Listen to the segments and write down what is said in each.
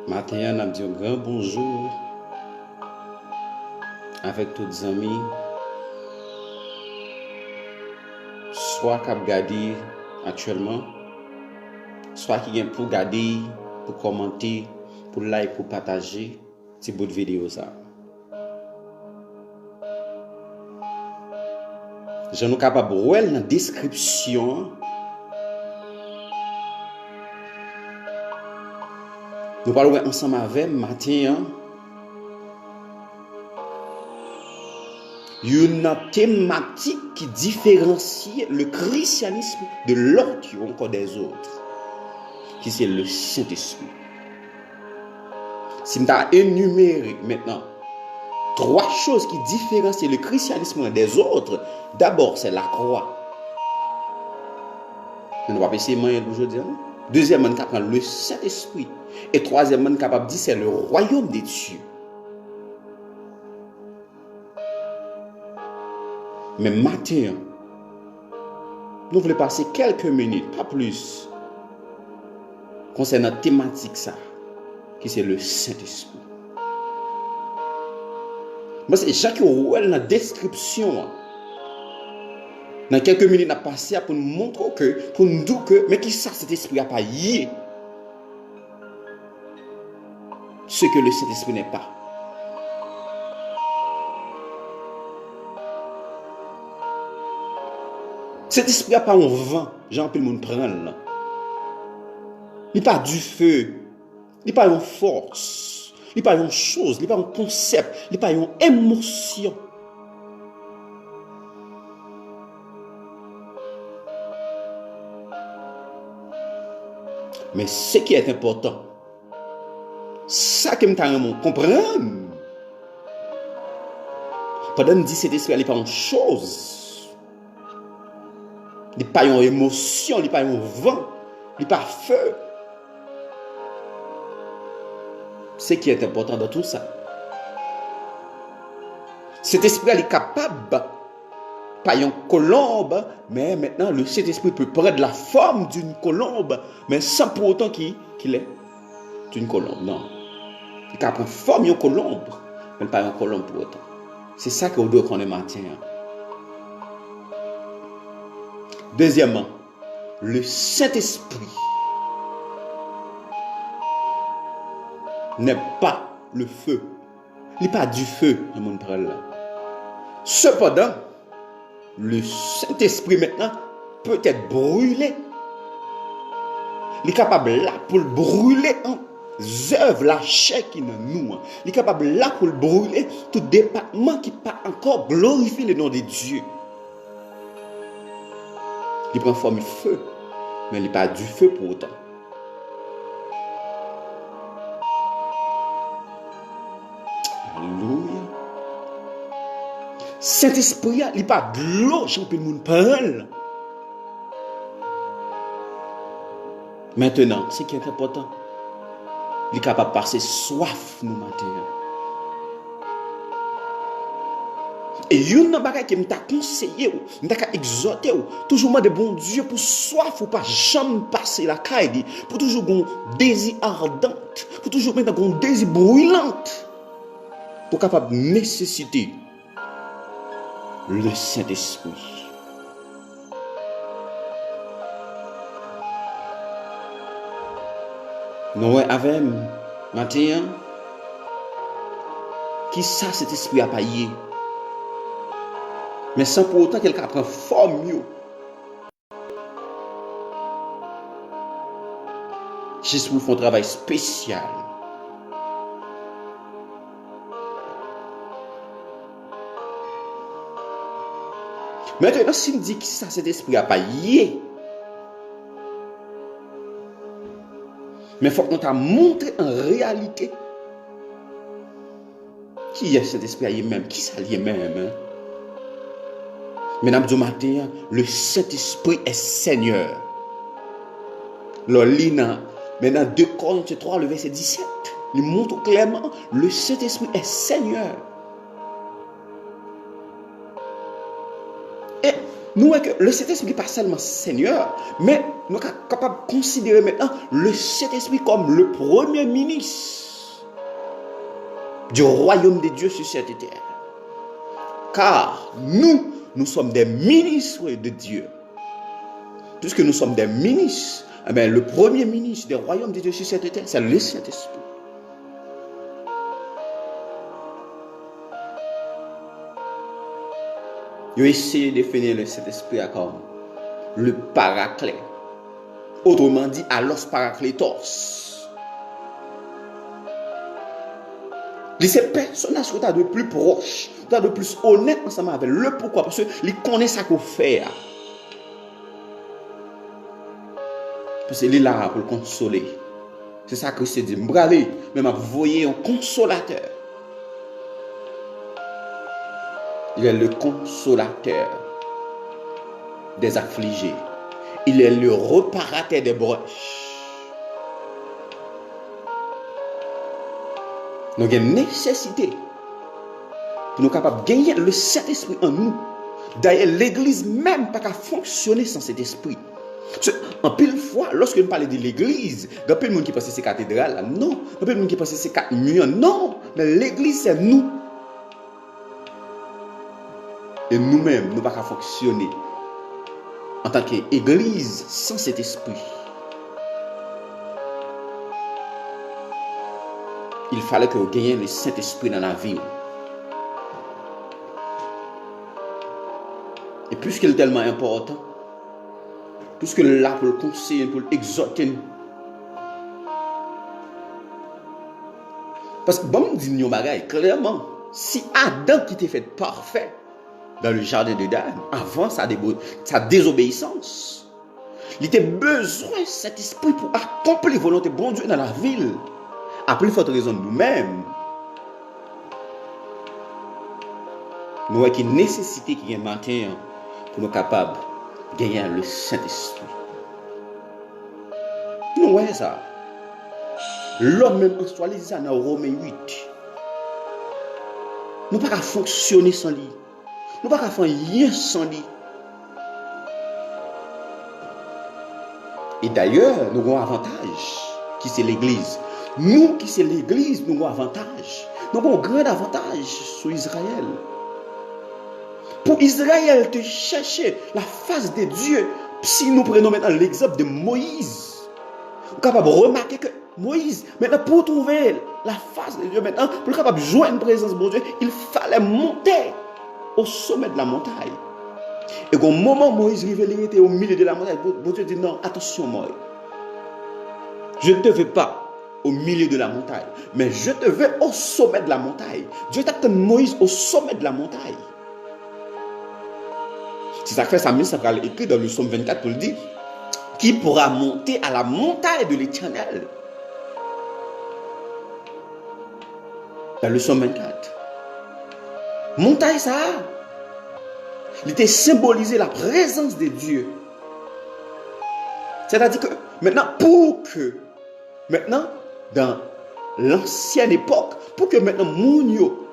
Matin, on a dit un grand bonjour avec tous les amis, soit qui regardent actuellement, soit qui viennent pour regarder, pour commenter, pour like, pour partager cette bout de vidéo ça. Je suis capable de voir dans la description. Nous parlons ensemble avec matin. Une thématique qui différencie le christianisme de l'autre ou encore des autres, qui c'est le Saint-Esprit. Si je énuméré maintenant 3 choses qui différencient le christianisme des autres, d'abord c'est la croix. On va essayer aujourd'hui. Deuxièmement, on capable le Saint-Esprit. Et troisièmement, on capable de dire c'est le royaume des dieux. Mais matin, nous voulons passer quelques minutes, pas plus, concernant la thématique ça, qui c'est le Saint-Esprit. Moi, c'est chaque fois dans la description. Dans quelques minutes, on a passé pour nous montrer que, pour nous dire que, mais qui ça, cet esprit n'a pas yé ce que le Saint-Esprit n'est pas. Cet esprit n'a pas un vent, Jean-Pierre le monde prendre. Il n'est pas du feu, il n'est pas une force, il n'est pas une chose, il n'est pas un concept, il n'est pas une émotion. Mais ce qui est important, ça que je comprendre, pendant que dit cet esprit, il n'est pas une chose, il n'est pas une émotion, il n'est pas un vent, il n'est pas feu. Ce qui est important dans tout ça, cet esprit est capable, pas une colombe, mais maintenant le Saint-Esprit peut prendre la forme d'une colombe, mais sans pour autant qu'il est une colombe. Non. Il peut prendre forme d'une colombe, mais pas une colombe pour autant. C'est ça qu'on doit connaître matin. Deuxièmement, le Saint-Esprit n'est pas le feu. Il n'est pas du feu, le monde parle là. Cependant, le Saint-Esprit maintenant peut être brûlé. Il est capable là pour le brûler en œuvre, la chair qui est dans nous. Il est capable là pour le brûler tout département qui pas encore glorifier le nom de Dieu. Il prend forme de feu, mais il n'est pas du feu pour autant. Alléluia. Saint-Esprit, il n'est pas de l'eau, Jean-Pierre le monde parle. Maintenant, ce qui est important, il est capable de passer soif nous matin. Et une chose qui m'a conseillé, m'a exhorté, toujours de bon Dieu pour soif ou pas jamais passer la caille, pour toujours un désir ardent, pour toujours mettre un désir brûlant, pour capable de nécessiter le Saint-Esprit. Nous avec matin, qui ça cet esprit a paillé, mais sans pour autant quelqu'un prend forme. Juste pour faire un travail spécial. Maintenant, si on dit que ça cet esprit a paillé, mais il faut qu'on t'a montré en réalité qui est cet esprit même, qui ça lui-même. Mesdames du matin, le Saint-Esprit est Seigneur. Maintenant 2 Corinthiens 3, le verset 17, il montre clairement le Saint-Esprit est Seigneur. Et nous voyons que le Saint-Esprit n'est pas seulement Seigneur, mais nous sommes capables de considérer maintenant le Saint-Esprit comme le premier ministre du royaume de Dieu sur cette terre. Car nous sommes des ministres de Dieu. Puisque nous sommes des ministres, eh bien, le premier ministre du royaume de Dieu sur cette terre, c'est le Saint-Esprit. Ils ont essayé de définir le Saint-Esprit comme le paraclet. Autrement dit, allos parakletos. C'est personnage qui est de plus proche, de plus honnête ensemble avec le pourquoi. Parce qu'il connaît ça qu'on fait. Parce qu'il est là pour le consoler. C'est ça que Christ dit. M'bralé, même vous voyez un consolateur. Il est le consolateur des affligés. Il est le réparateur des broches. Nous avons une nécessité pour nous capables de gagner le Saint-Esprit en nous. D'ailleurs, l'Église même n'a pas fonctionner sans cet esprit. En pile fois, lorsque nous parlons de l'Église, il y a plein de gens qui pensent que c'est cathédrale. Non. Il y a plein de gens qui pensent que c'est 4 millions. Non. Mais l'Église, c'est nous. Et nous-mêmes, nous ne pouvons pas fonctionner en tant qu'Église sans cet esprit. Il fallait que vous gagniez le Saint-Esprit dans la vie. Et puisqu'il est tellement important, puisqu'il est là pour le conseiller, pour l'exhorter. Parce que, bon, dit nous bagaille, clairement, si Adam qui était fait parfait dans le jardin de Dan, avant sa désobéissance, il était besoin de cet esprit pour accomplir la volonté de bon Dieu dans la ville. À plus forte raison de nous-mêmes, nous avons une nécessité qui est maintenant pour nous capables de gagner le Saint-Esprit. Nous voyons ça. L'homme même en soi, il dit ça dans Romains 8. Nous ne pouvons pas fonctionner sans lui. Nous ne pouvons pas faire rien sans lui. Et d'ailleurs, nous avons un avantage qui c'est l'Église. Nous qui c'est l'Église, nous avons un avantage. Nous avons un grand avantage sur Israël. Pour Israël, de chercher la face de Dieu. Si nous prenons maintenant l'exemple de Moïse, nous sommes capables de remarquer que Moïse, maintenant pour trouver la face de Dieu, maintenant pour être capable de joindre la présence de Dieu, il fallait monter au sommet de la montagne. Et au moment où Moïse était au milieu de la montagne, Dieu dit non, attention moi. Je ne te veux pas au milieu de la montagne, mais je te veux au sommet de la montagne. Dieu t'attend Moïse au sommet de la montagne. C'est ça que fait Samuel, ça va écrit dans le psaume 24 pour le dire. Qui pourra monter à la montagne de l'Éternel? Dans le psaume 24. Montagne ça. Il était symbolisé la présence de Dieu. C'est-à-dire que maintenant, dans l'ancienne époque, pour que maintenant Mounio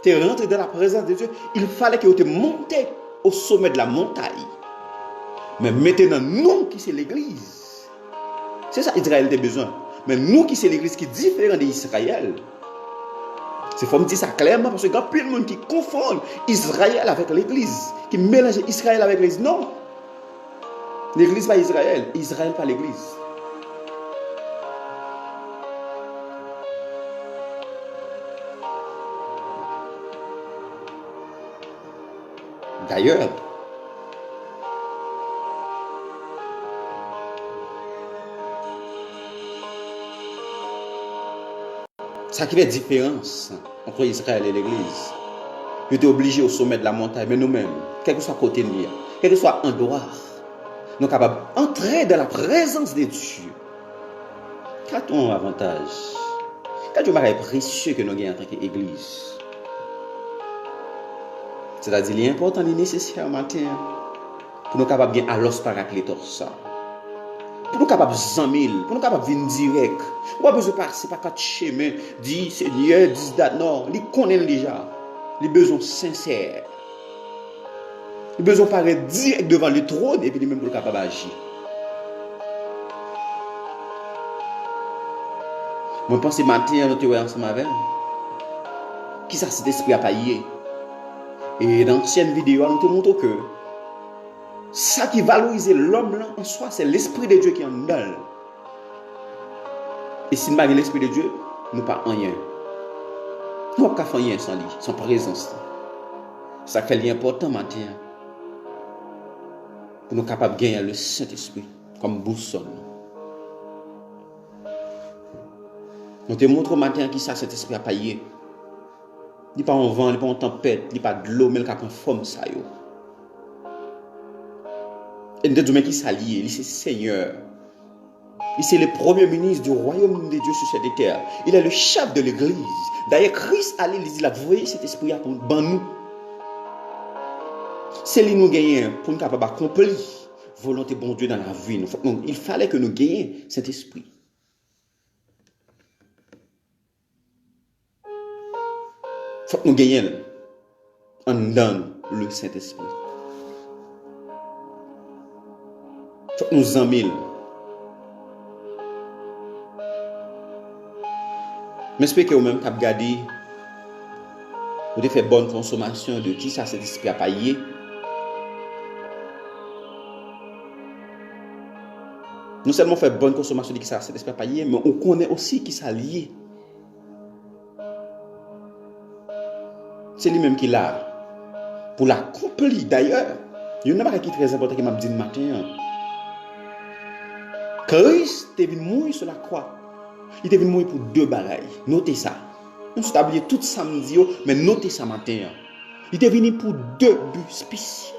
te rentre dans la présence de Dieu, il fallait que tu montes au sommet de la montagne. Mais maintenant, nous qui c'est l'Église, c'est ça Israël a besoin. Mais nous qui c'est l'Église qui est différent d'Israël, c'est faut me dire ça clairement parce qu'il y a plein de monde qui confondent Israël avec l'Église, qui mélangent Israël avec l'Église. Non, l'Église pas Israël, Israël pas l'Église. D'ailleurs, ça qui fait différence entre Israël et l'Église. Ils étaient obligés au sommet de la montagne, mais nous-mêmes, quel que soit côté de nous, quel que soit endroit, nous sommes capables d'entrer dans la présence de Dieu. Qu'a-t-on un avantage? Qu'a-t-on un précieux que nous avons en tant qu'Église? C'est-à-dire, il est important, il est nécessaire matin pour nous capables de gagner à l'os parakletos. Pour nous capables de 100 000, pour nous capables de venir direct. On n'a pas besoin de passer par 4 chemins, 10 Seigneur, 10 dates. Non, ils connaissent déjà. Les besoins sincères. Il a besoin de paraître direct devant le trône et puis lui-même pour le capable d'agir. Moi, je pense que matin, nous sommes ensemble avec qui ça, cet esprit a paillé. Et dans l'ancienne vidéo, nous te montrons que ça qui valorise l'homme là en soi, c'est l'esprit de Dieu qui est en nous. Et si nous n'avons pas l'esprit de Dieu, nous pas rien. Nous n'avons pas rien sans lui, sans présence. Ça fait l'important maintenant pour nous capables de gagner le Saint-Esprit comme boussole. Nous te montrons maintenant qui ça, cet esprit a paillé. Il n'est pas en vent, il n'est pas en tempête, il n'est pas de l'eau, mais il a une forme ça. Et nous disons qui s'allie, il est Seigneur. Il est le premier ministre du royaume de Dieu sur cette terre. Il est le chef de l'église. D'ailleurs, Christ allait lui dire, vous voyez cet esprit pour nous. C'est lui nous gagnons pour nous capables d'accomplir volonté bon Dieu dans la vie. Il fallait que nous gagnions cet esprit. Il faut que nous gagnions en donne le Saint-Esprit. Il faut que nous en mille. Mais j'espère que vous-même avez regardé, vous avez fait bonne consommation de qui ça cet esprit a paillé. Nous seulement fait bonne consommation de qui ça cet esprit a paillé, mais on connaît aussi qui ça lié. C'est lui-même qui l'a. Pour l'accomplir d'ailleurs. Il y a une chose qui est très important qui m'a dit le matin. Christ est venu mourir sur la croix. Il est venu mourir pour deux bagailles. Notez ça. On s'est oublié tout samedi, mais notez ça matin. Il est venu pour deux buts spéciaux.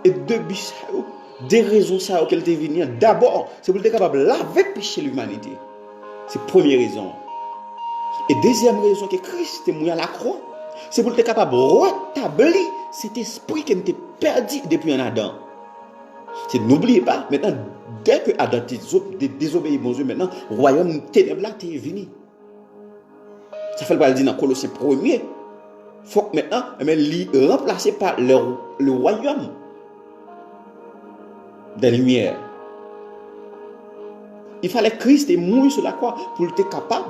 Et deux buts spéciaux. Des raisons ça auxquelles il est venu. D'abord, c'est pour être capable de laver le péché de l'humanité. C'est la première raison. Et deuxième raison que Christ est mort à la croix, c'est pour être capable de rétablir cet esprit qui était perdu depuis un Adam. N'oubliez pas, maintenant, dès que Adam désobéit bon Dieu, maintenant, le royaume ténèbres là est venu. Ça fait le dire dans Colossiens 1er. Il faut que maintenant, il remplacé par le royaume des lumières. Il fallait que Christ mourir sur la croix pour être capable,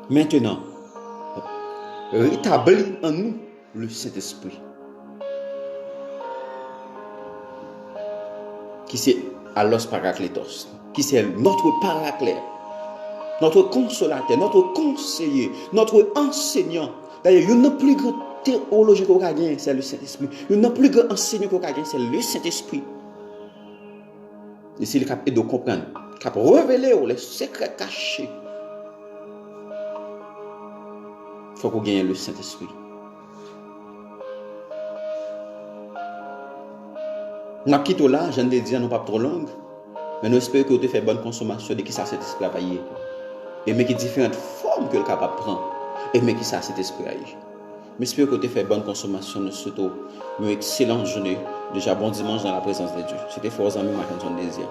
maintenant, rétablir en nous le Saint-Esprit. Qui c'est Allos Parakletos, qui c'est notre paraclet, notre consolateur, notre conseiller, notre enseignant. D'ailleurs, il n'y a plus grand théologien qu'on a gagné, c'est le Saint-Esprit. Il n'y a plus grand enseignant qu'on a gagné, c'est le Saint-Esprit. Et c'est le cap de comprendre, cap révéler les secrets cachés. Il faut qu'on gagne le Saint-Esprit. Nous quittons là, je ne dis pas pas trop long, mais nous espérons que vous avez fait bonne consommation de qui ça cet esprit a payé. Et mais qui différentes formes que le capable prend. Et mais qui ça cet esprit a eu. Mais j'espère que vous avez fait bonne consommation de ce taux. Une excellente journée. Déjà bon dimanche dans la présence de Dieu. C'était fort amis, Marc-Antoine Désir.